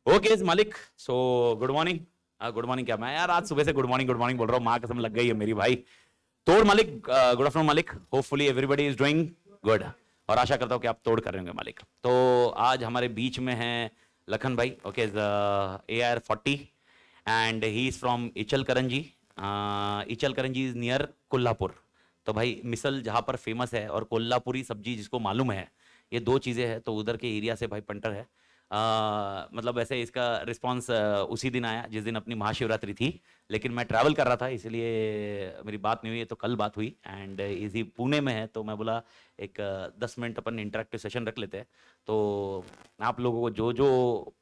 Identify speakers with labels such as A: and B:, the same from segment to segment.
A: Okay मालिक। So good morning. Good morning क्या, मैं यार आज सुबह से गुड मॉर्निंग बोल रहा हूँ, माँ कसम लग गई है मेरी भाई। तोड़ मालिक। गुड आफ्टरनून मालिक। Hopefully everybody is doing good, और आशा करता हूँ कि आप तोड़ कर रहे होंगे मालिक। तो आज हमारे बीच में है लखन भाई। Okay, AR40 and he is from Ichalkaranji. Ichalkaranji is near Kolhapur. तो भाई मिसल जहाँ पर फेमस है और कोल्हापुरी सब्जी जिसको मालूम है, ये दो चीज़ें हैं, तो उधर के एरिया से भाई पंटर है। मतलब वैसे इसका रिस्पांस उसी दिन आया जिस दिन अपनी महाशिवरात्रि थी, लेकिन मैं ट्रैवल कर रहा था इसलिए मेरी बात नहीं हुई। तो कल बात हुई एंड इसी पुणे में है, तो मैं बोला एक 10 मिनट अपन इंटरेक्टिव सेशन रख लेते हैं। तो आप लोगों को जो जो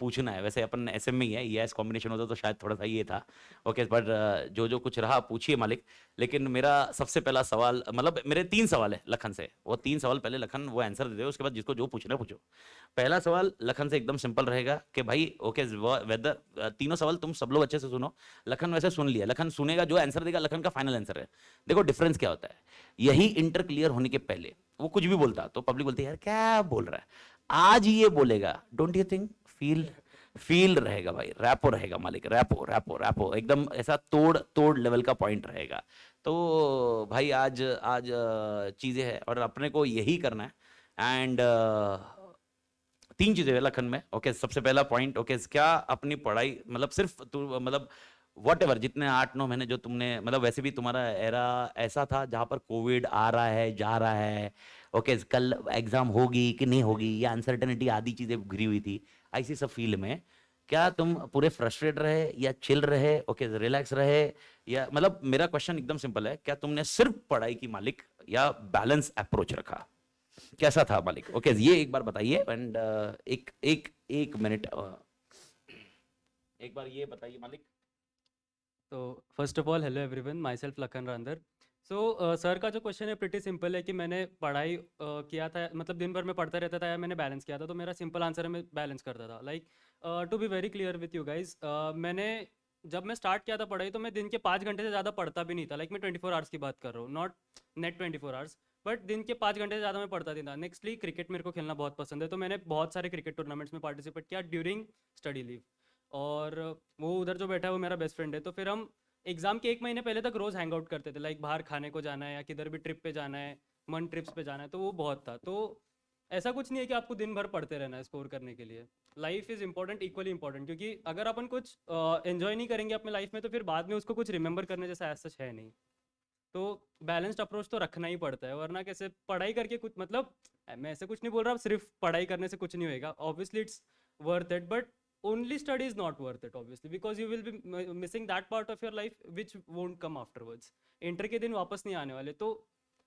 A: पूछना है, वैसे अपन SM में ही है, ये कॉम्बिनेशन होता तो शायद थोड़ा सा ये था। ओके, बट जो जो कुछ रहा पूछिए मालिक। लेकिन मेरा सबसे पहला सवाल, मतलब मेरे 3 सवाल है लखन से, वो 3 सवाल पहले लखन वो आंसर दे दे, उसके बाद जिसको जो पूछना है पूछो। पहला सवाल लखन से एकदम सिंपल रहेगा कि भाई ओके वेदर, तीनों सवाल तुम सब लोग अच्छे से सुनो। लखन वैसे सुन लिया, लखन सुनेगा, जो आंसर देगा लखन का फाइनल आंसर है। देखो डिफरेंस क्या होता है, यही इंटर क्लियर होने के पहले वो कुछ भी बोलता तो पब्लिक बोलती है यार क्या बोल रहा है। आज ये बोलेगा, don't you think, feel feel रहेगा भाई, रैपो रहेगा मालिक, रैपो रैपो रैपो एकदम ऐसा तोड़ तोड़ लेवल का पॉइंट रहेगा। तो भाई आज आज चीजें हैं और अपने को यही करना है। एंड 3 चीजें हैं लखन में। ओके, सबसे पहला पॉइंट, ओके क्या अपनी पढ़ाई, मतलब सिर्फ तू, मतलब वट एवर जितने 8-9 महीने जो तुमने, मतलब वैसे भी तुम्हारा एरा ऐसा था जहां पर कोविड आ रहा है जा रहा है। ओके, कल एग्जाम होगी कि नहीं होगी, या अनसर्टेनिटी आदि चीजें घिरी हुई थी। ऐसी सब फील्ड में क्या तुम पूरे फ्रस्ट्रेट रहे या चिल रहे, ओके रिलैक्स रहे, या मतलब मेरा क्वेश्चन एकदम सिंपल है, क्या तुमने सिर्फ पढ़ाई की मालिक या बैलेंस अप्रोच रखा, कैसा था मालिक? ओके ये एक बार बताइए। एंड एक एक एक मिनट, एक बार ये बताइए मालिक।
B: तो first of all hello everyone, myself Lakhan Randar. So sir का जो क्वेश्चन है प्रिटी सिंपल है कि मैंने पढ़ाई किया था, मतलब दिन भर में पढ़ता रहता था या मैंने बैलेंस किया था। तो मेरा सिंपल आंसर है मैं बैलेंस करता था। Like to be very clear with you guys, मैंने जब मैं स्टार्ट किया था पढ़ाई तो मैं दिन के 5 घंटे से ज़्यादा पढ़ता भी नहीं था। लाइक मैं 24 आवर्स की बात कर रहा हूँ, नॉट नेट 24 आवर्स, बट दिन के 5 घंटे से ज़्यादा मैं पढ़ता नहीं था। नेक्स्टली क्रिकेट मेरे को खेलना बहुत पसंद है, तो मैंने बहुत सारे क्रिकेट टूर्नामेंट्स में पार्टिसिपेट किया ड्यूरिंग स्टडी लीव। और वो उधर जो बैठा है वो मेरा बेस्ट फ्रेंड है, तो फिर हम एग्ज़ाम के 1 महीने पहले तक रोज़ हैंग आउट करते थे। लाइक बाहर खाने को जाना है या किधर भी ट्रिप पे जाना है, मन ट्रिप्स पे जाना है, तो वो बहुत था। तो ऐसा कुछ नहीं है कि आपको दिन भर पढ़ते रहना है स्कोर करने के लिए। Life is important, equally important, क्योंकि अगर अपन कुछ एंजॉय नहीं करेंगे अपने लाइफ में तो फिर बाद में उसको कुछ रिमेंबर करने जैसा ऐसा सच है नहीं। तो बैलेंस्ड अप्रोच तो रखना ही पड़ता है, वरना कैसे पढ़ाई करके कुछ मतलब, मैं ऐसे कुछ नहीं बोल रहा सिर्फ पढ़ाई करने से कुछ नहीं होएगा। Obviously it's worth it, but only study is not worth it obviously, because you will be missing that part of your life which won't come afterwards. Inter के दिन वापस नहीं आने वाले, तो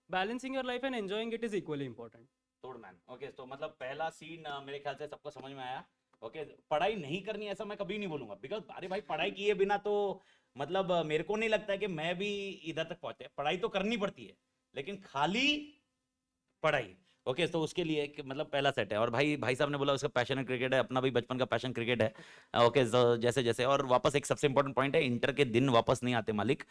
B: balancing your life and enjoying it is equally important.
A: तोड़ man. Okay, तो मतलब पहला सीन मेरे ख्याल से सबको समझ में आया। ओके, पढ़ाई नहीं करनी ऐसा मैं कभी नहीं बोलूंगा, बिकॉज अरे भाई पढ़ाई किए बिना तो मतलब मेरे को नहीं लगता है कि मैं भी इधर तक पहुंचे। पढ़ाई तो करनी पड़ती है, लेकिन खाली पढ़ाई। ओके, तो उसके लिए मतलब पहला सेट है। और भाई भाई साहब ने बोला उसका पैशन है क्रिकेट है, अपना भी बचपन का पैशन क्रिकेट है। ओके, जैसे जैसे, और वापस एक सबसे इंपॉर्टेंट पॉइंट है, इंटर के दिन वापस नहीं आते मालिक।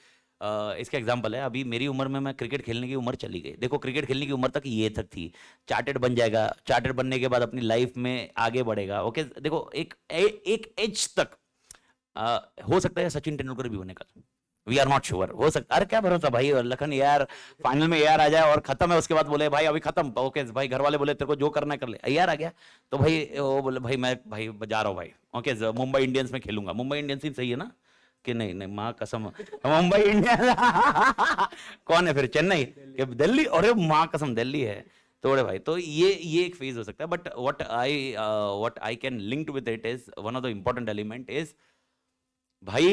A: इसका एग्जांपल है, अभी मेरी उम्र में मैं क्रिकेट खेलने की उम्र चली गई। देखो क्रिकेट खेलने की उम्र तक ये तक थी, चार्टेड बन जाएगा, चार्टेड बनने के बाद अपनी लाइफ में आगे बढ़ेगा। ओके देखो एक एज तक हो सकता है सचिन तेंदुलकर भी बने कल, वी आर नॉट श्योर, हो सकता, अरे क्या भरोसा भाई लखन यार, फाइनल में यार आ जाए और खत्म है, उसके बाद बोले भाई अभी खत्म। ओके भाई घर वाले बोले तेरे को जो करना है कर ले, यार आ गया तो भाई वो बोले भाई मैं भाई जा रहा हूँ भाई। ओके, मुंबई इंडियंस में खेलूंगा। मुंबई इंडियंस ही सही है ना कि नहीं? नहीं माँ कसम, मुंबई इंडियंस कौन है फिर, चेन्नई कि दिल्ली? अरे माँ कसम दिल्ली है। तोड़े भाई, तो ये एक फेज हो सकता है, but what I can link with it is one of the important element is भाई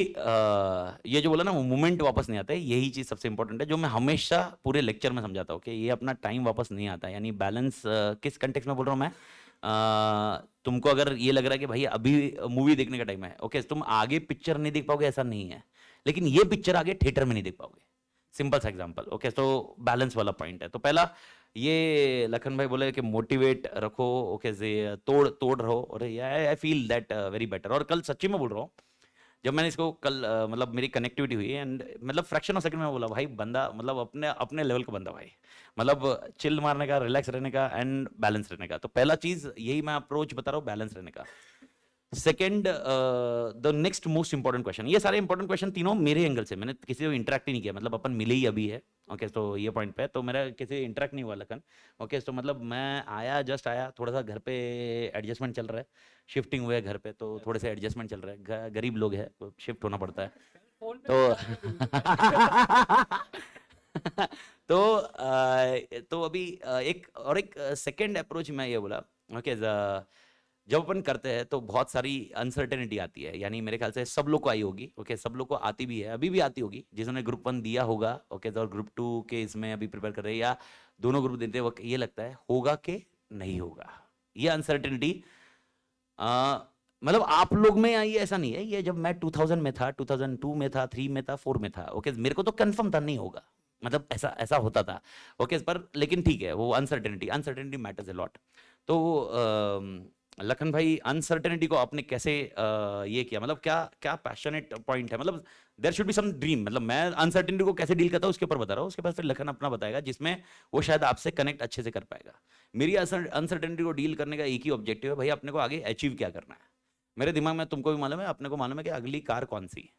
A: ये जो बोला ना मोमेंट वापस नहीं आता है, यही चीज सबसे इंपॉर्टेंट है, जो मैं हमेशा पूरे लेक्चर में समझाता हूँ कि ये अपना टाइम वापस नहीं आता है। यानी बैलेंस किस कंटेक्स्ट में बोल रहा हूँ मैं, तुमको अगर ये लग रहा है कि भाई अभी मूवी देखने का टाइम है, ओके तुम आगे पिक्चर नहीं देख पाओगे ऐसा नहीं है, लेकिन ये पिक्चर आगे थिएटर में नहीं देख पाओगे। सिंपल सा एग्जांपल। ओके, तो बैलेंस वाला पॉइंट है। तो पहला ये लखन भाई बोले कि मोटिवेट रखो, ओके से तोड़ तोड़ रहो, और I feel that very better. और कल सच्ची में बोल रहा हूँ, जब मैंने इसको कल मतलब मेरी कनेक्टिविटी हुई एंड मतलब फ्रैक्शन ऑफ सेकंड में बोला भाई बंदा मतलब अपने अपने लेवल का बंदा भाई, मतलब चिल मारने का, रिलैक्स रहने का एंड बैलेंस रहने का। तो पहला चीज यही मैं अप्रोच बता रहा हूँ, बैलेंस रहने का। Second, the next most important question, ये सारे इंपॉर्टेंट क्वेश्चन तीनों मेरे एंगल से, मैंने किसी को इंटरेक्ट ही नहीं किया, मतलब अपन मिले ही अभी है। ओके तो ये पॉइंट पे तो मेरा किसी इंटरेक्ट नहीं हुआ लखन। ओके तो मतलब मैं आया, जस्ट आया, थोड़ा सा घर पे एडजस्टमेंट चल रहा है, शिफ्टिंग हुए घर पे, तो थोड़े से एडजस्टमेंट चल रहा है, गरीब लोग है तो शिफ्ट होना पड़ता है।
B: फोन पे
A: तो
B: बात
A: तो अभी एक सेकंड अप्रोच मैं ये बोला। ओके जब अपन करते हैं तो बहुत सारी अनसर्टेनिटी आती है, यानी मेरे ख्याल से सब लोग को आई होगी। ओके सब लोग को आती भी है, अभी भी आती होगी, जिन्होंने ग्रुप 1 दिया होगा। ओके और ग्रुप 2 के इसमें अभी प्रिपेयर कर रहे हैं, या दोनों ग्रुप देते वक्त ये लगता है होगा कि नहीं होगा। ये अनसर्टेनिटी मतलब आप लोग में आई है ऐसा नहीं है, ये जब मैं 2000 में था, 2002 में था, 3 में था, 4 में था। ओके मेरे को तो कंफर्म था नहीं होगा, मतलब ऐसा ऐसा होता था। ओके पर लेकिन ठीक है, वो अनसर्टेनिटी मैटर्स अ लॉट। तो लखन भाई अनसर्टेनिटी को आपने कैसे ये किया, मतलब क्या क्या पैशनेट पॉइंट है, मतलब there should be some dream, मतलब मैं अनसर्टेनिटी को कैसे डील करता हूँ उसके ऊपर बता रहा हूँ, उसके बाद फिर लखन अपना बताएगा जिसमें वो शायद आपसे कनेक्ट अच्छे से कर पाएगा। मेरी अनसर्टेनिटी को डील करने का एक ही ऑब्जेक्टिव है, भाई अपने को आगे अचीव क्या करना है। मेरे दिमाग में, तुमको भी मालूम है, अपने को मालूम है कि अगली कार कौन सी,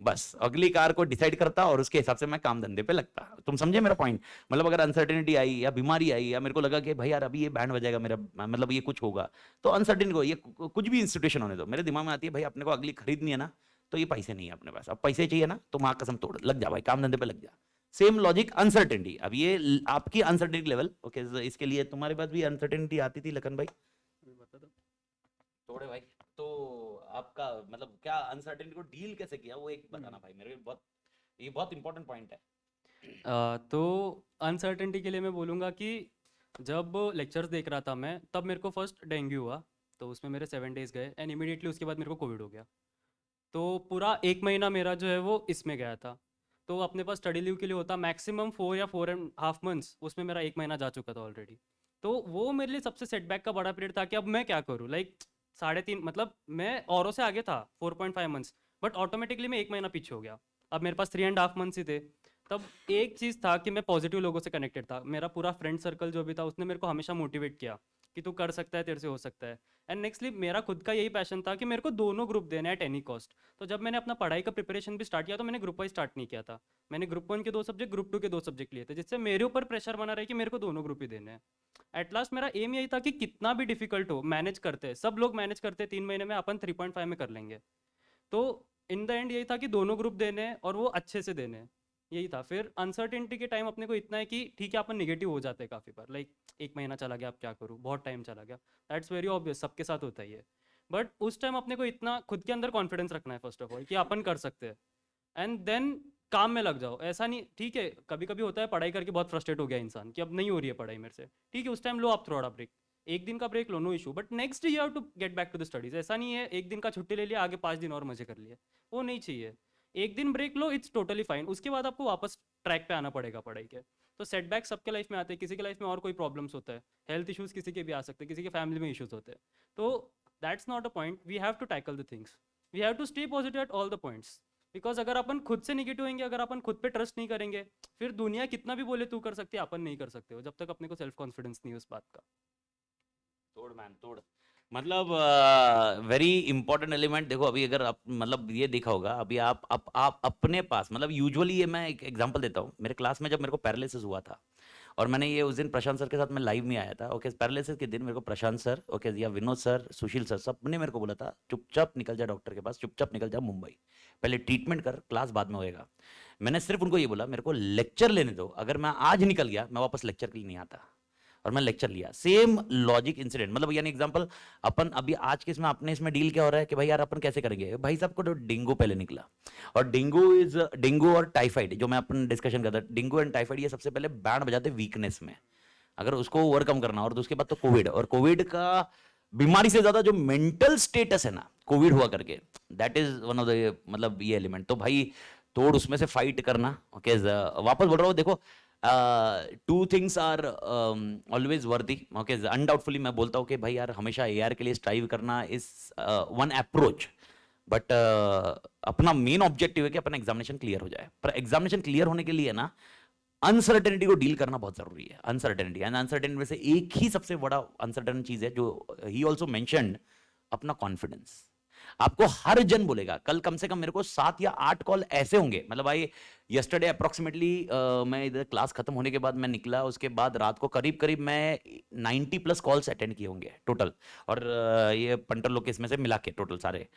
A: बस अगली कार को डिसाइड करता और उसके हिसाब से मैं काम धंधे पे लगता। तुम समझे मेरा पॉइंट, मतलब अगर अनसर्टेनिटी आई या बीमारी आई या मेरे को लगा कि भाई यार अभी ये बैंड बजाएगा मेरा, मतलब ये कुछ होगा, तो अनसर्टेनिटी को, ये कुछ भी इंस्टीट्यूशन होने दो, मेरे दिमाग में आती है भाई अपने को अगली खरीदनी है ना, तो ये पैसे नहीं है अपने पास, अब पैसे चाहिए ना, तो माँ कसम तोड़ लग जा भाई, काम धंधे पे लग जा। सेम लॉजिक अनसर्टेनिटी, अब ये आपकी अनसर्टेनिटी लेवल। ओके इसके लिए तुम्हारे पास भी अनसर्टेनिटी आती थी लखन भाई?
B: बता दो।
A: थोड़े भाई, तो आपका मतलब क्या अनसर्टेनिटी को डील कैसे किया, वो एक बताना भाई मेरे को, बहुत ये बहुत इंपॉर्टेंट पॉइंट है।
B: तो अनसर्टेनिटी के लिए मैं बोलूँगा कि जब लेक्चर्स देख रहा था मैं, तब मेरे को फर्स्ट डेंगू हुआ, तो उसमें मेरे 7 डेज़ गए एंड इमीडिएटली उसके बाद मेरे को कोविड हो गया। तो पूरा 1 महीना मेरा जो है वो इसमें गया था। तो अपने पास स्टडी लीव के लिए होता मैक्सिमम 4 या 4 एंड हाफ मंथ्स, उसमें मेरा 1 महीना जा चुका था ऑलरेडी। तो वो मेरे लिए सबसे सेटबैक का बड़ा पीरियड था कि अब मैं क्या करूँ? लाइक 3.5, मतलब मैं औरों से आगे था 4.5 मंथ्स, बट ऑटोमेटिकली मैं 1 महीना पीछे हो गया। अब मेरे पास 3 एंड हाफ मंथ्स ही थे। तब एक चीज़ था कि मैं पॉजिटिव लोगों से कनेक्टेड था। मेरा पूरा फ्रेंड सर्कल जो भी था उसने मेरे को हमेशा मोटिवेट किया कि तू कर सकता है, तेरे से हो सकता है। एंड नेक्स्टली मेरा खुद का यही पैशन था कि मेरे को दोनों ग्रुप देना है एट एनी कॉस्ट। तो जब मैंने अपना पढ़ाई का प्रिपरेशन भी स्टार्ट किया तो मैंने ग्रुप वाइज स्टार्ट नहीं किया था। मैंने ग्रुप 1 के 2 सब्जेक्ट, ग्रुप 2 के 2 सब्जेक्ट लिए थे, जिससे मेरे ऊपर प्रेशर बना रहे कि मेरे को दोनों ग्रुप ही देने हैं। एट लास्ट मेरा एम यही था कि कितना भी डिफिकल्ट हो मैनेज करते हैं, सब लोग मैनेज करते हैं, 3 महीने में अपन 3.5 में कर लेंगे। तो इन द एंड यही था कि दोनों ग्रुप देने हैं और वो अच्छे से देने हैं, यही था। फिर अनसर्टेनिटी के टाइम अपने को इतना है कि ठीक है अपन निगेटिव हो जाते हैं काफ़ी बार, लाइक 1 महीना चला गया, अब क्या करूँ, बहुत टाइम चला गया, दैट्स वेरी ऑब्वियस, सबके साथ होता ही है। बट उस टाइम अपने को इतना खुद के अंदर कॉन्फिडेंस रखना है फर्स्ट ऑफ ऑल कि अपन कर सकते हैं, एंड देन काम में लग जाओ। ऐसा नहीं, ठीक है कभी कभी होता है पढ़ाई करके बहुत फ्रस्ट्रेट हो गया इंसान कि अब नहीं हो रही है पढ़ाई मेरे से, ठीक है उस टाइम लो आप थोड़ा ब्रेक, 1 दिन का ब्रेक लो, no issue, but next you have to get back to the studies. ऐसा नहीं है 1 दिन का छुट्टी ले लिया, आगे 5 दिन और मजे कर लिए, वो नहीं चाहिए। 1 दिन ब्रेक लो, इट्स टोटली फाइन, उसके बाद आपको वापस ट्रैक पे आना पड़ेगा पढ़ाई के। तो सेटबैक सबके लाइफ में आते हैं, किसी के लाइफ में और कोई प्रॉब्लम्स होता है, हेल्थ इश्यूज किसी के भी आ सकते हैं, किसी के फैमिली में इश्यूज होते हैं। तो that's not a point, we have to tackle the things, we have to stay positive at all the points. Because अगर अपन खुद से निगेटिव होंगे, अगर अपन खुद पे ट्रस्ट नहीं करेंगे, फिर दुनिया कितना भी बोले तू कर सकती है, अपन नहीं कर सकते हो जब तक अपने को सेल्फ कॉन्फिडेंस नहीं है उस बात का।
A: तोड़ मैन तोड़, मतलब वेरी इंपॉर्टेंट एलिमेंट। देखो अभी अगर आप मतलब ये देखा होगा अभी आप अपने पास, मतलब यूजुअली ये मैं एक एग्जांपल देता हूँ, मेरे क्लास में जब मेरे को पैरालिसिस हुआ था और मैंने ये उस दिन प्रशांत सर के साथ मैं लाइव में आया था। ओके पैरालिसिस के दिन मेरे को प्रशांत सर, ओके या विनोद सर, सुशील सर, सब ने मेरे को बोला था चुपचाप निकल जा डॉक्टर के पास, चुपचाप निकल जा मुंबई, पहले ट्रीटमेंट कर, क्लास बाद में होएगा। मैंने सिर्फ उनको ये बोला मेरे को लेक्चर लेने दो, अगर मैं आज निकल गया मैं वापस लेक्चर के लिए नहीं आता, और मैं लेक्चर लिया। सेम लॉजिक इंसिडेंट, मतलब यानी एग्जांपल अपन अभी आज के इसमें अपने इसमें डील क्या हो रहा है कि भाई यार अपन कैसे करेंगे, भाई साहब को तो डेंगू पहले निकला, और डेंगू और टाइफाइड जो मैं अपन डिस्कशन करता, डेंगू एंड टाइफाइड ये सबसे पहले बैंड बजाते वीकनेस में, अगर उसको ओवरकम करना, और उसके बाद तो कोविड, और कोविड का बीमारी से ज्यादा जो मेंटल स्टेटस है ना कोविड हुआ करके, that is one of the मतलब ये एलिमेंट। तो भाई तोड़ उसमें से फाइट करना। ओके वापस बोल रहा हूँ, देखो टू थिंग्स आर ऑलवेज वर्दी। ओके अनडाउटफुली मैं बोलता हूँ कि भाई यार हमेशा एआर के लिए स्ट्राइव करना इज वन अप्रोच, बट अपना मेन ऑब्जेक्टिव है कि अपना एग्जामिनेशन क्लियर हो जाए। पर एग्जामिनेशन क्लियर होने के लिए ना अनसर्टेनिटी को डील करना बहुत जरूरी है। अनसर्टेनिटी एंड अनसर्टेनिटी में से एक ही सबसे बड़ा अनसर्टेन चीज है जो ही ऑल्सो मेंशन्ड, अपना कॉन्फिडेंस। आपको हर जन बोलेगा। कल कम से कम मेरे को 7 या 8 कॉल ऐसे होंगे, मतलब भाई यस्टरडे अप्रोक्सीमेटली मैं इधर क्लास खत्म होने के बाद मैं निकला, उसके बाद रात को करीब करीब मैं 90 प्लस कॉल्स अटेंड किए होंगे टोटल, और ये पंटर लोग के इसमें से मिला के टोटल सारे।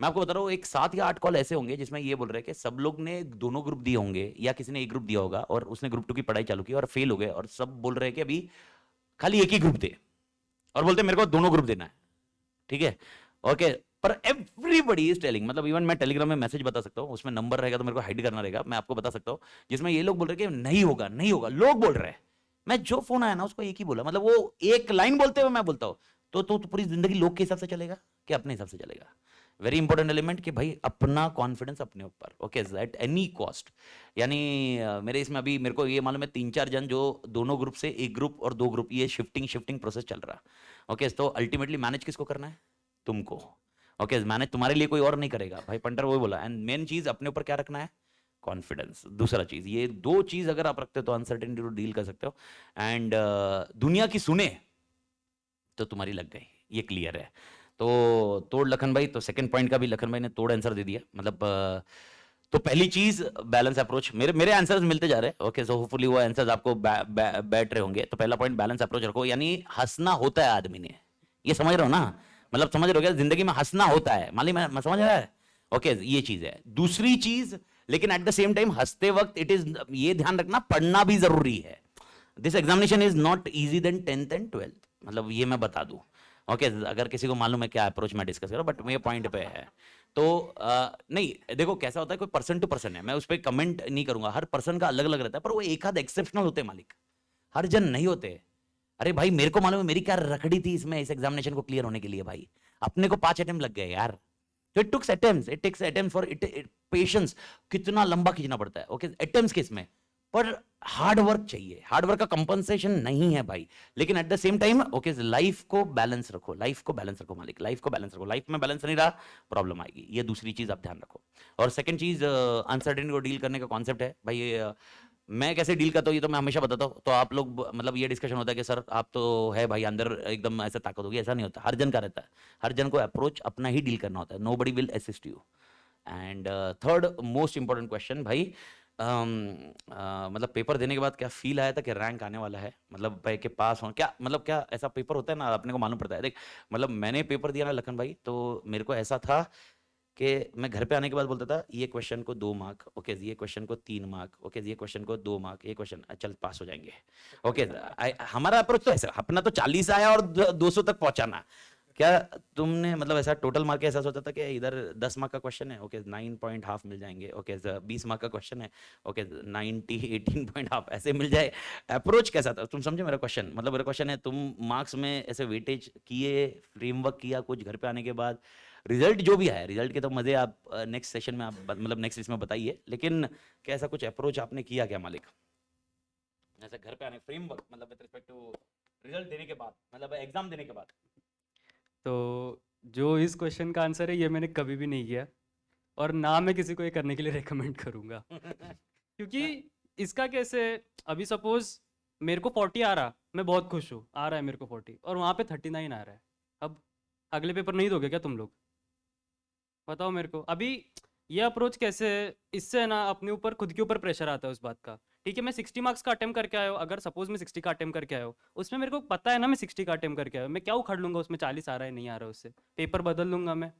A: मैं आपको बता रहा हूँ एक 7 या 8 कॉल ऐसे होंगे जिसमें ये बोल रहे हैं कि सब लोग ने दोनों ग्रुप दिए होंगे, या किसी ने एक ग्रुप दिया होगा और उसने ग्रुप 2 की पढ़ाई चालू की और फेल हो गए, और सब बोल रहे हैं कि अभी खाली एक ही ग्रुप दे, और बोलते हैं मेरे को दोनों ग्रुप देना है, ठीक है, ओके। पर एवरीबडी इज टेलिंग, मतलब इवन मैं टेलीग्राम में मैसेज बता सकता हूँ, उसमें नंबर रहेगा तो मेरे को हाइड करना रहेगा, मैं आपको बता सकता हूँ, जिसमें ये लोग बोल रहे हैं कि नहीं होगा नहीं होगा, लोग बोल रहे हैं। मैं जो फोन आया ना उसको एक ही बोला, मतलब वो एक लाइन बोलते हुए मैं बोलता हूँ तो पूरी जिंदगी लोग के हिसाब से चलेगा कि अपने हिसाब से चलेगा। वेरी इंपॉर्टेंट एलिमेंट कि भाई अपना कॉन्फिडेंस अपने ऊपर, ओके, एट एनी कॉस्ट। यानी मेरे इसमें अभी मेरे को ये मालूम है 3-4 जन जो दोनों ग्रुप से एक ग्रुप और 2 ग्रुप, ये शिफ्टिंग प्रोसेस चल रहा, ओके। तो अल्टीमेटली मैनेज किसको करना है? तुमको, ओके। मैनेज तुम्हारे लिए कोई और नहीं करेगा भाई, पंटर वही बोला। एंड मेन चीज अपने ऊपर क्या रखना है? कॉन्फिडेंस। दूसरा चीज, ये 2 चीज अगर आप रखते हो तो अनसर्टेनिटी को डील कर सकते हो। एंड दुनिया की सुने तो तुम्हारी लग गई, ये क्लियर है। तो तोड़ लखन भाई, तो सेकंड पॉइंट का भी लखन भाई ने तोड़ आंसर दे दिया, मतलब तो पहली चीज बैलेंस अप्रोच। मेरे आंसर्स मिलते जा रहे हैं, ओके, सो होपफुली वो आंसर्स आपको बैठ रहे होंगे। तो पहला पॉइंट बैलेंस अप्रोच रखो, यानी हंसना होता है आदमी ने, ये समझ रहे हो ना? मतलब समझ रहे हो क्या, जिंदगी में हंसना होता है, मान ली मैं समझ रहा है, ओके, ये चीज है। दूसरी चीज, लेकिन एट द सेम टाइम हंसते वक्त इट इज, ये ध्यान रखना, पढ़ना भी जरूरी है। This examination is not easy than 10th and 12th, मतलब ये मैं बता दूं, ओके। अगर किसी को मालूम है क्या अप्रोच मैं डिस्कस कर रहा हूं, बट ये पॉइंट पे है। तो नहीं देखो कैसा होता है, कोई पर्सन टू पर्सन है, मैं उस पर कमेंट नहीं करूंगा, हर पर्सन का अलग अलग रहता है, पर वो एक आध एक्सेप्शनल होते हैं मालिक, हर जन नहीं होते। अरे भाई मेरे को मालूम है मेरी क्या रखड़ी थी इसमें, इस एग्जामिनेशन को क्लियर होने के लिए भाई, अपने को 5 अटेम्प्ट लग गए यार। तो it tooks attempts, it takes attempt for it, patience, कितना लंबा खींचना पड़ता है, ओके, अटेम्प्ट्स किस में, पर हार्ड वर्क चाहिए, हार्ड वर्क का कंपनसेशन नहीं है भाई। लेकिन at the same time, okay, life को बैलेंस रखो, लाइफ को बैलेंस रखो मालिक, लाइफ को बैलेंस रखो। लाइफ में बैलेंस नहीं रहा, प्रॉब्लम आएगी, ये दूसरी चीज आप ध्यान रखो। और सेकंड चीज, अनसर्टेनिटी को डील करने का कॉन्सेप्ट है भाई, मैं कैसे डील करता हूँ ये तो मैं हमेशा बताता हूँ। तो आप लोग, मतलब ये डिस्कशन होता है कि सर आप तो है भाई अंदर एकदम ऐसा ताकत होगी, ऐसा नहीं होता, हर जन का रहता है, हर जन को अप्रोच अपना ही डील करना होता है, nobody will assist you. And third most important question भाई, मतलब पेपर देने के बाद क्या फील आया था कि रैंक आने वाला है, मतलब भाई के पास हो क्या, मतलब क्या ऐसा पेपर होता है ना, अपने को मालूम पड़ता है। देख मतलब मैंने पेपर दिया ना लखन भाई, तो मेरे को ऐसा था कि मैं घर पे आने के बाद बोलता था ये क्वेश्चन को 2 मार्क, ओके, ये क्वेश्चन को 3 मार्क, ओके, ये क्वेश्चन को 2 मार्क, ये क्वेश्चन चल पास हो जाएंगे, ओके। हमारा अप्रोच तो ऐसा, अपना तो 40 आया और 200 तक पहुंचाना। क्या तुमने मतलब ऐसा टोटल मार्क ऐसा सोचा था कि इधर 10 मार्क का क्वेश्चन है, ओके, 9.5 मिल जाएंगे, ओके, 20 मार्क का क्वेश्चन है, ओके, 90 18.5 ऐसे मिल जाए? अप्रोच कैसा था तुम समझे मेरा क्वेश्चन? मतलब मेरा क्वेश्चन है, तुम मार्क्स में ऐसे वेटेज किए, फ्रेमवर्क किया कुछ घर पे आने के बाद, रिजल्ट जो भी है, रिजल्ट के तो मजे आप नेक्स्ट सेशन में आप मतलब नेक्स्ट इसमें बताइए, लेकिन क्या ऐसा कुछ अप्रोच आपने किया क्या मालिक, ऐसा घर पे आने फ्रेमवर्क, मतलब विद रिस्पेक्ट टू रिजल्ट देने के बाद, मतलब एग्जाम देने के बाद?
B: तो जो इस क्वेश्चन का आंसर है ये मैंने कभी भी नहीं किया, और ना मैं किसी को ये करने के लिए रेकमेंड करूँगा। क्योंकि इसका कैसे, अभी सपोज मेरे को 40 आ रहा, मैं बहुत खुश हूँ, आ रहा है मेरे को 40, और वहाँ पे 39 आ रहा है। अब अगले पेपर नहीं दोगे क्या तुम लोग? बताओ मेरे को। अभी ये अप्रोच कैसे, इससे है ना अपने ऊपर, खुद के ऊपर प्रेशर आता है उस बात का। ठीक है, मैं 60 मार्क्स का अटेम्प्ट करके आया हूँ, अगर सपोज मैं 60 का अटेम्प्ट करके आया हूँ, उसमें मेरे को पता है ना मैं 60 का अटेम्प्ट करके आया हूँ, मैं क्या उखाड़ लूंगा उसमें 40 आ रहा है नहीं आ रहा है, उससे पेपर बदल लूंगा मैं?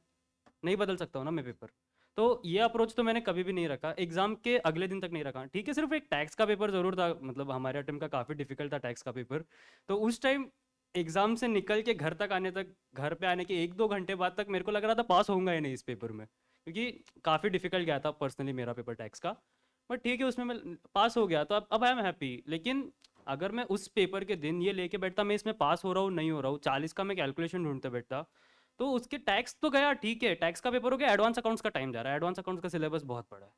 B: नहीं बदल सकता हूँ ना मैं पेपर। तो ये अप्रोच तो मैंने कभी भी नहीं रखा, एग्जाम के अगले दिन तक नहीं रखा। ठीक है, सिर्फ एक टैक्स का पेपर जरूर था, मतलब हमारे अटेम्प्ट का काफ़ी डिफिकल्ट था टैक्स का पेपर। तो उस टाइम एग्जाम से निकल के घर तक आने तक, घर पे आने के 1-2 घंटे बाद तक मेरे को लग रहा था पास होऊंगा ही नहीं इस पेपर में, क्योंकि काफ़ी डिफिकल्ट गया था पर्सनली मेरा पेपर टैक्स का। बट ठीक है, उसमें मैं पास हो गया, तो अब आई एम हैप्पी। लेकिन अगर मैं उस पेपर के दिन ये लेके बैठता मैं इसमें पास हो रहा हूँ नहीं हो रहा हूँ, 40 का मैं कैलकुलेशन ढूंढते बैठता, तो उसके टैक्स तो गया, ठीक है, टैक्स का पेपर हो गया, एडवांस अकाउंट्स का टाइम जा रहा है, एडवांस अकाउंट्स का सिलेबस बहुत बड़ा है।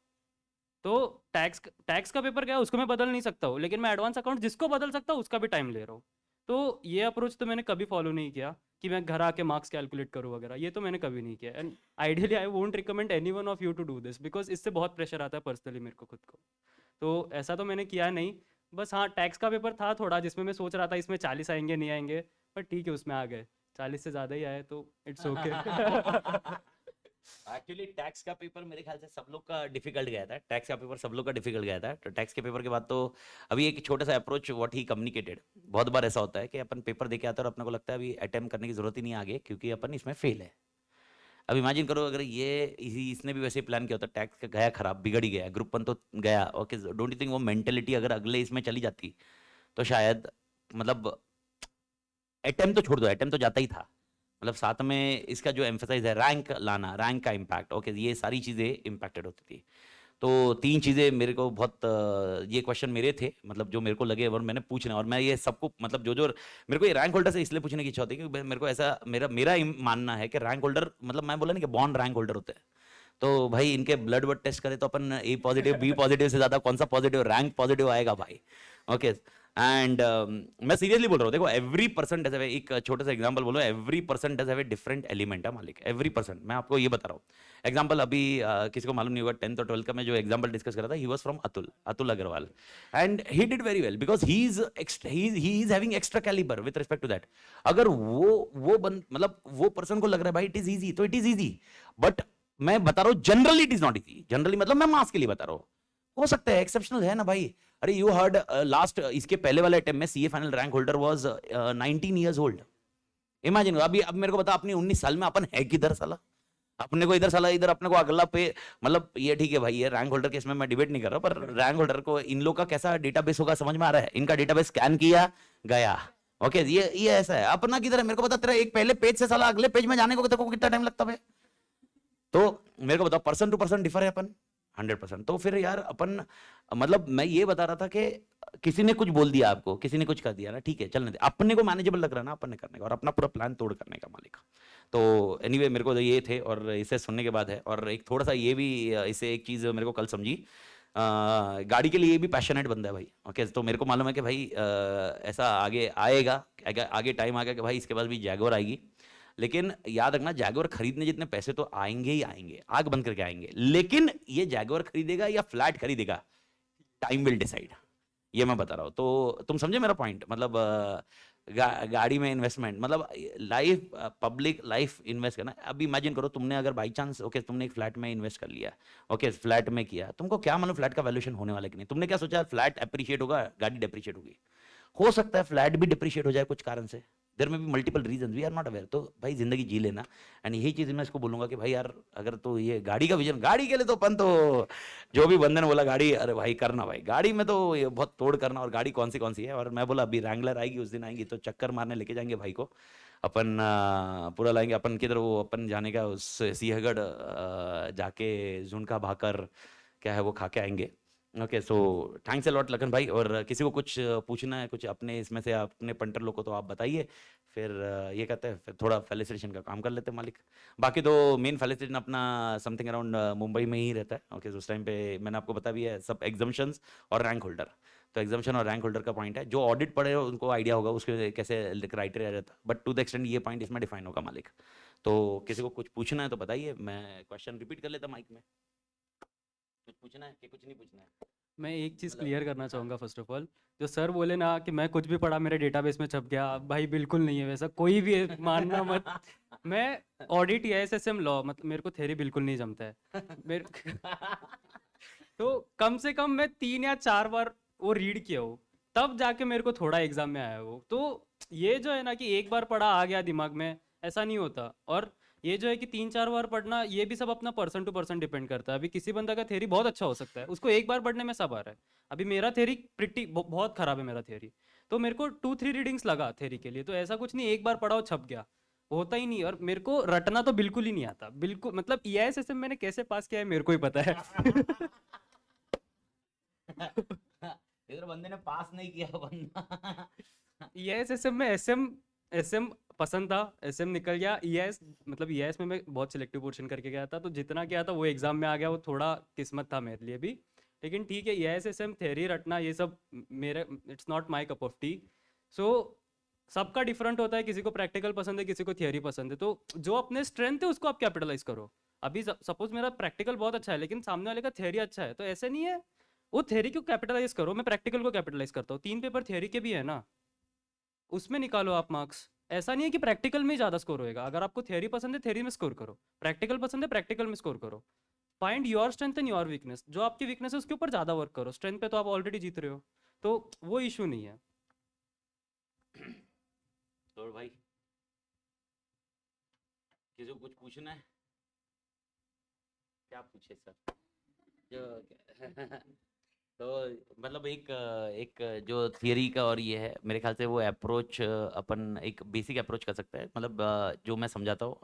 B: तो टैक्स का पेपर गया, उसको मैं बदल नहीं सकता हूँ, लेकिन मैं एडवांस अकाउंट जिसको बदल सकता हूँ उसका भी टाइम ले रहा हूँ। तो ये अप्रोच तो मैंने कभी फॉलो नहीं किया कि मैं घर आके मार्क्स कैलकुलेट करूँ वगैरह, ये तो मैंने कभी नहीं किया। And ideally I won't recommend any one of you to do this, because इससे बहुत प्रेशर आता है पर्सनली मेरे को खुद को। तो ऐसा तो मैंने किया नहीं। बस हाँ, टैक्स का पेपर था थोड़ा जिसमें मैं सोच रहा था इसमें 40 आएंगे नहीं आएंगे, पर ठीक है उसमें आ गए, 40 से ज़्यादा ही आए तो इट्स ओके।
A: एक्चुअली टैक्स का पेपर मेरे ख्याल से सब लोग का डिफिकल्ट गया था, टैक्स का पेपर सब लोग का डिफिकल्ट गया था। तो टैक्स के पेपर के बाद तो अभी एक छोटा सा अप्रोच व्हाट ही कम्युनिकेटेड, बहुत बार ऐसा होता है कि अपन पेपर दे के आते हैं और अपने को लगता है अभी अटेम्प्ट करने की जरूरत ही नहीं है आगे, क्योंकि अपन इसमें फेल है। अब इमेजिन करो अगर ये इसने भी वैसे प्लान किया होता, टैक्स का गया खराब, बिगड़ ही गया, ग्रुप वन तो गया, ओके, डोंट यू थिंक वो मेंटेलिटी अगर अगले इसमें चली जाती तो शायद, मतलब अटेम्प्ट तो छोड़ दो, अटेम्प्ट तो जाता ही था, मतलब साथ में इसका जो एम्फेसाइज है रैंक लाना, रैंक का इम्पैक्ट, ओके, ये सारी चीज़ें इम्पैक्टेड होती थी। तो तीन चीज़ें मेरे को बहुत ये क्वेश्चन मेरे थे, मतलब जो मेरे को लगे और मैंने पूछना, और मैं ये सबको, मतलब जो जो मेरे को ये रैंक होल्डर से इसलिए पूछने की इच्छा होती है क्योंकि मेरे को ऐसा, मेरा मेरा मानना है कि रैंक होल्डर, मतलब मैं बोला ना कि बॉन्ड रैंक होल्डर होते हैं, तो भाई इनके ब्लड वर्ड टेस्ट करें तो अपन ए पॉजिटिव बी पॉजिटिव से ज़्यादा कौन सा पॉजिटिव, रैंक पॉजिटिव आएगा भाई, ओके। एंड मैं सीरियसली बोल रहा हूँ, देखो एवरी पर्सन डज हैव, एक छोटा सा एग्जांपल बोलो, every person does have a different element है मालिक, एवरी पर्सन, मैं आपको ये बता रहा हूँ एग्जांपल। अभी किसी को मालूम नहीं होगा, 10th और 12th का मैं जो एग्जांपल डिस्कस कर रहा था, he was from Atul, Atul Agrawal, and he did very well because he is having extra calibre with respect to that. अगर मतलब वो पर्सन को लग रहा है भाई इट इज ईजी, तो इट इज ईजी, बट मैं बता रहा हूँ generally it is not easy, generally मतलब मैं मास के लिए बता रहा हूँ, हो सकता है एक्सेप्शनल है ना भाई। अरे यू हर्ड लास्ट, इसके पहले वाले अटेम्प्ट में CA final rank holder was 19 years old. Imagine, अभी अब मेरे को बता, अपनी 19 साल में अपन है किधर साला, अपने को इधर साला, इधर अपने को अगला पे, मतलब ये ठीक है भाई, ये रैंक होल्डर के इसमें मैं डिबेट नहीं कर रहा, पर रैंक होल्डर को इन लोग का कैसा डेटाबेस होगा समझ में आ रहा है, इनका डेटाबेस स्कैन किया गया, ओके, ये ऐसा है। अपना किधर है मेरे को बता, तेरा एक पहले पेज से साला अगले पेज में जाने को तेरे को कितना टाइम लगता है, तो मेरे को बताओ, पर्सन टू पर्सन डिफर है अपन 100%। तो फिर यार अपन, मतलब मैं ये बता रहा था कि किसी ने कुछ बोल दिया आपको, किसी ने कुछ कर दिया ना, ठीक है चलने दे, अपने को मैनेजेबल लग रहा है ना अपन ने करने का, और अपना पूरा प्लान तोड़ करने का मालिक। तो एनीवे मेरे को तो ये थे, और इसे सुनने के बाद है, और एक थोड़ा सा ये भी, इसे एक चीज़ मेरे को कल समझी, गाड़ी के लिए ये भी पैशनेट बंदा है भाई, ओके। तो मेरे को मालूम है कि भाई ऐसा आगे आएगा, आगे टाइम आ गया कि भाई इसके पास भी जैगुआर आएगी, लेकिन याद रखना जैगुआर खरीदने जितने पैसे तो आएंगे ही आएंगे, आग बंद करके आएंगे, लेकिन ये जैगुआर खरीदेगा या फ्लैट खरीदेगा, टाइम विल डिसाइड, ये मैं बता रहा हूँ। तो तुम समझे मेरा पॉइंट, मतलब गाड़ी में इन्वेस्टमेंट, मतलब लाइफ, पब्लिक लाइफ इन्वेस्ट करना। अभी इमेजिन करो तुमने अगर बाई चांस, ओके, तुमने एक फ्लैट में इन्वेस्ट कर लिया, ओके, फ्लैट में किया, तुमको क्या मालूम फ्लैट का वैल्यूएशन होने वाला कि नहीं, तुमने क्या सोचा फ्लैट अप्रिशिएट होगा, गाड़ी डिप्रिशिएट होगी, हो सकता है फ्लैट भी डिप्रिशिएट हो जाए कुछ कारण से, देयर में भी multiple reason, we are not aware. तो भाई जिंदगी जी लेना, एंड यही चीज मैं इसको बोलूंगा कि भाई यार अगर तो ये गाड़ी का विजन, गाड़ी के लिए तो अपन तो जो भी बंदे ने बोला गाड़ी, अरे भाई करना भाई, गाड़ी में तो ये बहुत तोड़ करना, और गाड़ी कौन सी है, और मैं बोला अभी रैंगलर आएगी, उस दिन आएंगी तो चक्कर मारने लेके जाएंगे भाई को, अपन पूरा लाएंगे अपन किधर, वो अपन जाने का उस सिंहगढ़, जाके झुनका भाकर क्या है वो खा के आएंगे, okay. So thanks a lot Lakhan भाई, और किसी को कुछ पूछना है कुछ अपने इसमें से, अपने पंटर लोग को, तो आप बताइए, फिर ये कहते हैं फिर थोड़ा फेलिसिटेशन का काम कर लेते हैं मालिक। बाकी तो मेन फेलिसिटेशन अपना समथिंग अराउंड मुंबई में ही रहता है, ओके। उस टाइम पे मैंने आपको बता भी है सब एग्जाम्शंस और रैंक होल्डर, तो एग्जाम्शन और रैंक होल्डर का पॉइंट है, जो ऑडिट पढ़े हो उनको आइडिया होगा उसके कैसे क्राइटेरिया रहता है, बट टू द एक्सटेंड ये पॉइंट इसमें डिफाइन होगा मालिक। तो किसी को कुछ पूछना है तो बताइए, मैं क्वेश्चन रिपीट कर लेता माइक में, कुछ पूछना है कि कुछ नहीं पूछना है।
B: मैं एक चीज़ क्लियर करना चाहूँगा फर्स्ट ऑफ ऑल, जो सर बोले ना कि मैं कुछ भी पढ़ा मेरे डेटाबेस में छप गया, भाई बिल्कुल नहीं है वैसा, कोई भी मानना मत। मैं ऑडिट या एसएसएम लॉ, मतलब मेरे को थ्योरी बिल्कुल नहीं जमता है मेरे तो कम से कम मैं 3 या 4 बार वो रीड किया हो, तब जाके मेरे को थोड़ा एग्जाम में आया वो। तो ये जो है ना कि एक बार पढ़ा आ गया दिमाग में, ऐसा नहीं होता। और ये जो है कि 3-4 बार पढ़ना, ये भी सब अपना पर्सन टू पर्सन डिपेंड करता है। अभी किसी बंदा का थ्योरी बहुत अच्छा हो सकता है, उसको एक बार पढ़ने में सब आ रहा है। अभी मेरा थ्योरी बहुत खराब है मेरा थ्योरी, तो मेरे को 2-3 रीडिंग्स लगा थ्योरी के लिए। तो ऐसा कुछ नहीं एक बार पढ़ा और छप गया, होता ही नहीं। और मेरे को रटना तो बिल्कुल ही नहीं आता, बिल्कुल, मतलब ईआईएसएसएम मैंने कैसे पास किया है मेरे को ही पता है।
A: इधर बंदे ने पास नहीं किया बंदा।
B: ईआईएसएसएम में एसएम पसंद था, एसएम निकल गया। ईआईएस, मतलब ईआईएस में मैं बहुत सिलेक्टिव पोर्शन करके गया था, तो जितना किया था वो एग्जाम में आ गया, वो थोड़ा किस्मत था मेरे लिए भी। लेकिन ठीक है, ईआईएस एसएम थ्योरी रटना ये सब मेरे, it's not my cup of tea. So सबका डिफरेंट होता है, किसी को प्रैक्टिकल पसंद है, किसी को थियरी पसंद है। तो जो अपने स्ट्रेंथ है उसको आप कैपिटलाइज करो। अभी सपोज मेरा प्रैक्टिकल बहुत अच्छा है लेकिन सामने वाले का थियरी अच्छा है, तो ऐसे नहीं है, वो थियरी को कैपिटलाइज करो, मैं प्रैक्टिकल को कैपिटलाइज करता हूँ। 3 पेपर थियरी के भी है ना, उसमें निकालो आप मार्क्स, ऐसा नहीं है कि प्रैक्टिकल में ही ज़्यादा स्कोर होएगा। अगर आपको थ्योरी पसंद है थ्योरी में स्कोर करो, प्रैक्टिकल पसंद है प्रैक्टिकल में स्कोर करो। Find your strength and your weakness, जो आपकी वीकनेस है उसके ऊपर ज़्यादा वर्क करो। स्ट्रेंथ पे तो आप ऑलरेडी जीत रहे हो, तो वो इशू नहीं है।
A: तो भाई किसी को कुछ पूछना है? क्या पूछे सर? जो तो मतलब एक जो थियरी का और ये है, मेरे ख्याल से वो अप्रोच अपन एक बेसिक अप्रोच कर सकते हैं। मतलब जो मैं समझाता हूँ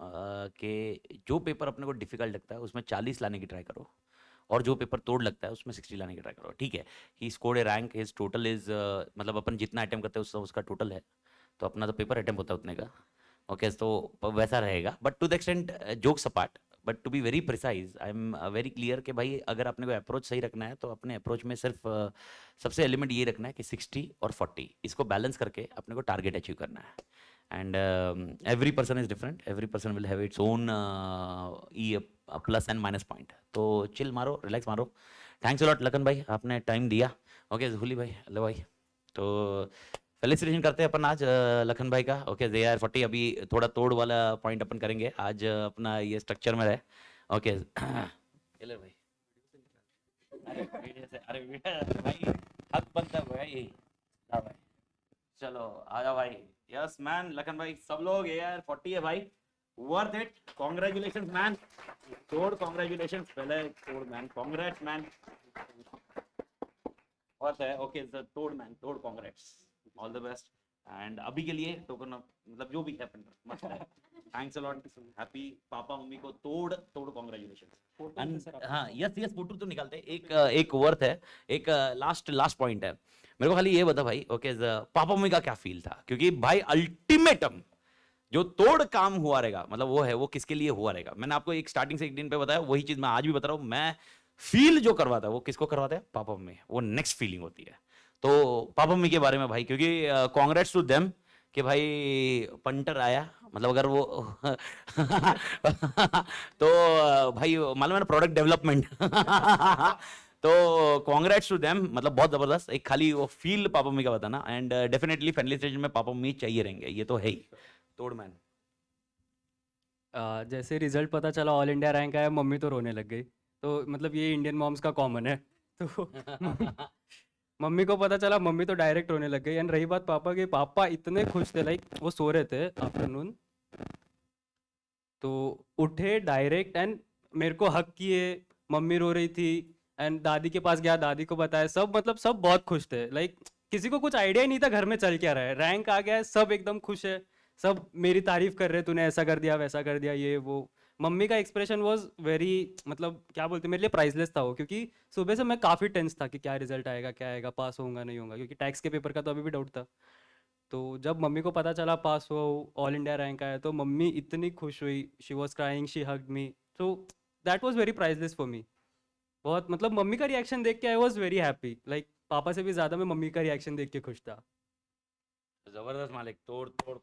A: कि जो पेपर अपने को डिफिकल्ट लगता है उसमें 40 लाने की ट्राई करो, और जो पेपर तोड़ लगता है उसमें 60 लाने की ट्राई करो। ठीक है, he scored A rank, his total is मतलब अपन जितना अटेम्प्ट करते हैं उसका टोटल है, तो अपना तो पेपर अटेम्प्ट होता है उतने का। ओके, तो वैसा रहेगा, but to the extent jokes apart, but to be very precise I am very clear कि भाई अगर अपने को अप्रोच सही रखना है तो अपने अप्रोच में सिर्फ सबसे एलिमेंट ये रखना है कि 60 और 40 इसको बैलेंस करके अपने को टारगेट अचीव करना है। And every person is different, every person will have its own E plus and minus point. तो चिल मारो, रिलैक्स मारो। थैंक्स अ लॉट लखन भाई, आपने टाइम दिया। ओके जहूली भाई, हेलो भाई। तो फेलिसिटेशन करते हैं अपन आज लखन भाई का। ओके जे आर 40 अभी थोड़ा तोड़ वाला पॉइंट अपन करेंगे आज, अपना ये स्ट्रक्चर में रहे। ओके चलो भाई, अरे वीडियो से, अरे वीडियो भाई हक बनता है भाई। हाँ भाई, चलो आ जाओ भाई। यस मैन, लखन भाई सब लोग ये यार 40 है भाई, वर्थ इट। कॉन्ग्रेचुलेशन मैन, तोड़ कॉन्ग्रेचुलेशन, पहले तोड़ मैन, कॉन्ग्रेट्स मैन, वर्थ है। ओके तोड़ मैन, तोड़, congrats, all the best. And अभी के लिए टोकन ऑफ मतलब जो भी हैपन मस्त है, thanks a lot, happy papa mummy को तोड़ तोड़ कॉन्ग्रेचुलेशन। एंड हाँ यस यस, फोटो तो निकालते हैं। एक वर्थ है, एक लास्ट पॉइंट है। मेरे को खाली ये बता भाई, ओके पापा मम्मी का क्या फील था, क्योंकि भाई अल्टीमेटम जो तोड़ काम हुआ रहेगा, मतलब वो है, वो किसके लिए हुआ रहेगा। मैंने आपको एक स्टार्टिंग से एक दिन पे बताया, वही चीज मैं आज भी बता रहा हूँ। मैं फील जो करवाता है वो किसको करवाता है, पापा मम्मी, वो नेक्स्ट फीलिंग होती है। तो पापा मम्मी के बारे में भाई, क्योंकि कांग्रेट्स टू देम कि भाई पंटर आया, मतलब अगर वो तो भाई मालूम है ना, प्रोडक्ट डेवलपमेंट तो कांग्रेट्स टू देम, मतलब बहुत जबरदस्त। एक खाली वो फील पापा मम्मी का बताना, एंड डेफिनेटली फैमिली स्टेशन में पापा मम्मी चाहिए रहेंगे, ये तो है ही। तोड़ मैन।
B: जैसे रिजल्ट पता चला ऑल इंडिया रैंक आया, मम्मी तो रोने लग गई। तो मतलब ये इंडियन मॉम्स का कॉमन है। तो मम्मी को पता चला, मम्मी तो डायरेक्ट रोने लग गई। एंड रही बात पापा की, पापा इतने खुश थे, लाइक वो सो रहे थे आफ्टरनून, तो उठे डायरेक्ट एंड मेरे को हक किए। मम्मी रो रही थी एंड दादी के पास गया, दादी को बताया, सब मतलब सब बहुत खुश थे। लाइक किसी को कुछ आइडिया ही नहीं था घर में चल क्या रहा है, रैंक आ गया है, सब एकदम खुश है, सब मेरी तारीफ कर रहे, तूने ऐसा कर दिया वैसा कर दिया ये वो। मम्मी का एक्सप्रेशन वाज वेरी, मतलब क्या बोलते, मेरे लिए प्राइसलेस था वो, क्योंकि सुबह से मैं काफ़ी टेंस था कि क्या रिजल्ट आएगा, क्या आएगा, पास होऊंगा नहीं होऊंगा, क्योंकि टैक्स के पेपर का तो अभी भी डाउट था। तो जब मम्मी को पता चला पास हुआ, ऑल इंडिया रैंक आया, तो मम्मी इतनी खुश हुई, she was crying, she hugged me. So that was very priceless for me. बहुत मतलब मम्मी का रिएक्शन देख के I was very happy. Like पापा से भी ज़्यादा मैं मम्मी का रिएक्शन देख के खुश था।
A: जबरदस्त मालिक, तोड़ तोड़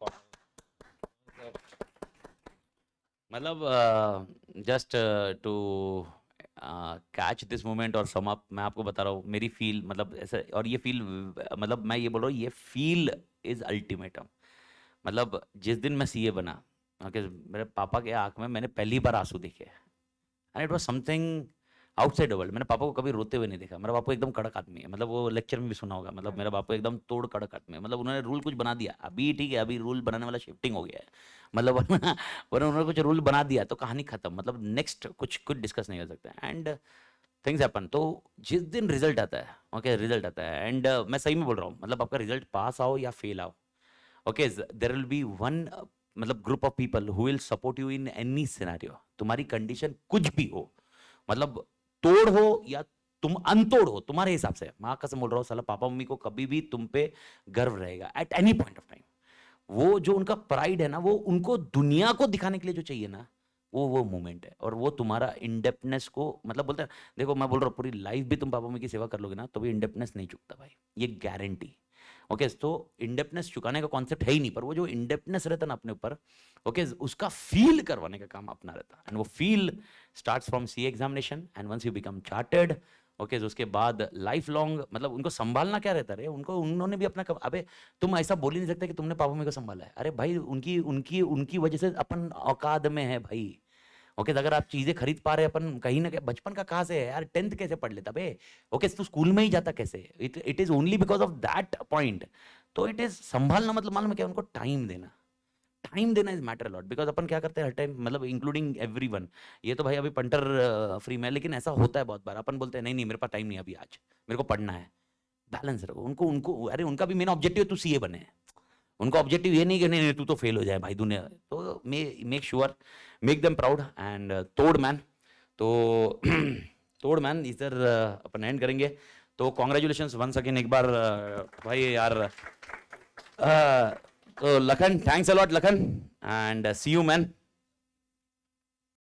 A: मतलब just to catch this moment और सम अप, मैं आपको बता रहा हूँ मेरी फील, मतलब ऐसा, और ये फील मतलब मैं ये बोल रहा हूँ, ये फील इज अल्टीमेटम। मतलब जिस दिन मैं सीए बना, ओके, मेरे पापा के आंख में मैंने पहली बार आंसू देखे, and it was something outside world. मैंने पापा को कभी रोते हुए नहीं देखा। मेरा पापा एकदम कड़क आदमी है, मतलब वो लेक्चर में भी सुना होगा, मतलब मेरा पापा एकदम तोड़ कड़क आदमी है। मतलब उन्होंने रूल कुछ बना दिया, अभी ठीक है, अभी रूल बनाने वाला शिफ्टिंग हो गया है, मतलब वरना उन्होंने कुछ रूल बना दिया तो कहानी खत्म, मतलब नेक्स्ट कुछ कुछ डिस्कस नहीं कर सकते। And things happen. तो जिस दिन रिजल्ट आता है, ओके रिजल्ट आता है, एंड मैं सही में बोल रहा हूँ, मतलब आपका रिजल्ट पास आओ या फेल आओ, okay there will be one मतलब group of people who will support you in any scenario. तुम्हारी कंडीशन कुछ भी हो, मतलब तोड़ हो या तुम अनतोड़ हो, तुम्हारे हिसाब से, माँ कसम बोल रहा हूँ, साला पापा मम्मी को कभी भी तुम पे गर्व रहेगा at any point of time. वो जो उनका प्राइड है ना, वो उनको दुनिया को दिखाने के लिए जो चाहिए ना, वो मोमेंट है। और वो तुम्हारा इंडेप्टनेस को, मतलब बोलते हैं, देखो मैं बोल रहा हूँ पूरी लाइफ भी तुम पापा मम्मी की सेवा कर लोगे ना, तो भी इंडेप्टनेस नहीं चुकता भाई, ये गारंटी। ओके तो इंडेप्टनेस चुकाने का कॉन्सेप्ट है ही नहीं, पर वो जो इंडेप्टनेस रहता है ना अपने ऊपर, ओके उसका फील करवाने का काम अपना रहता है। एंड वो feel starts from CA examination, and once you become chartered, okay उसके बाद लाइफ लॉन्ग मतलब उनको संभालना क्या रहता है उनको, उन्होंने भी अपना अबे तुम ऐसा बोल ही नहीं सकते कि तुमने पापा मम्मी को संभाला है। अरे भाई उनकी उनकी उनकी वजह से अपन औकात में है भाई। ओके अगर आप चीजें खरीद पा रहे अपन कहीं ना कहीं, बचपन का कहाँ से है यार, 10th कैसे पढ़ लेता बे। ओके तू स्कूल में ही जाता कैसे, it is only because of that point. तो इट इज संभालना मतलब मालूम है क्या, उनको टाइम देना। टाइम देना इज मैटर लॉट, बिकॉज अपन क्या करते हैं हर टाइम मतलब इंक्लूडिंग एवरीवन, ये तो भाई अभी पंटर फ्री में है, लेकिन ऐसा होता है बहुत बार अपन बोलते हैं नहीं नहीं मेरे पास टाइम नहीं है अभी, आज मेरे को पढ़ना है। बैलेंस रखो उनको उनको अरे उनका भी मेन ऑब्जेक्टिव तू सीए बने, उनका ऑब्जेक्टिव ये नहीं कि नहीं नहीं तू तो फेल हो जाए भाई दुनिया। तो make sure make them proud and तोड़ मैन। तो तोड़ मैन इधर अपन एंड करेंगे। तो कॉन्ग्रेचुलेशन वंस अगेन एक बार भाई यार। तो Lakhan thanks a lot Lakhan and see you man.